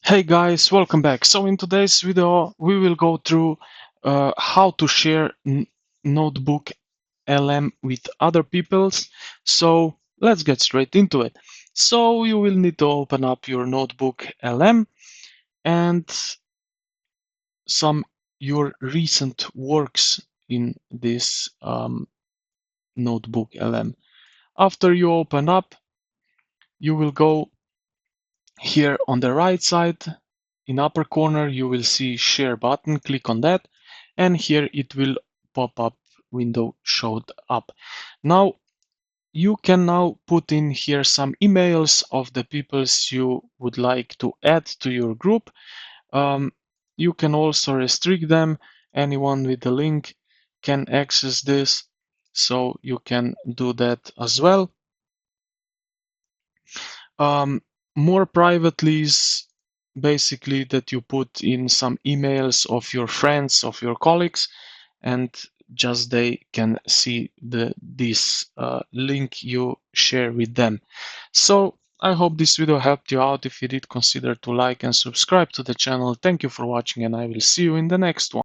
Hey guys, welcome back. So in today's video, we will go through how to share Notebooklm with other people. So let's get straight into it. So you will need to open up your Notebooklm and your recent works in this Notebooklm. After you open up, you will go here on the right side. In upper corner, you will see share button, click on that, and here it will pop up window showed up. Now, you can now put in here some emails of the peoples you would like to add to your group. You can also restrict them. Anyone with the link can access this, so you can do that as well. More privately is basically that you put in some emails of your friends, of your colleagues, and just they can see this link you share with them. So I hope this video helped you out. If you did, consider to like and subscribe to the channel. Thank you for watching, and I will see you in the next one.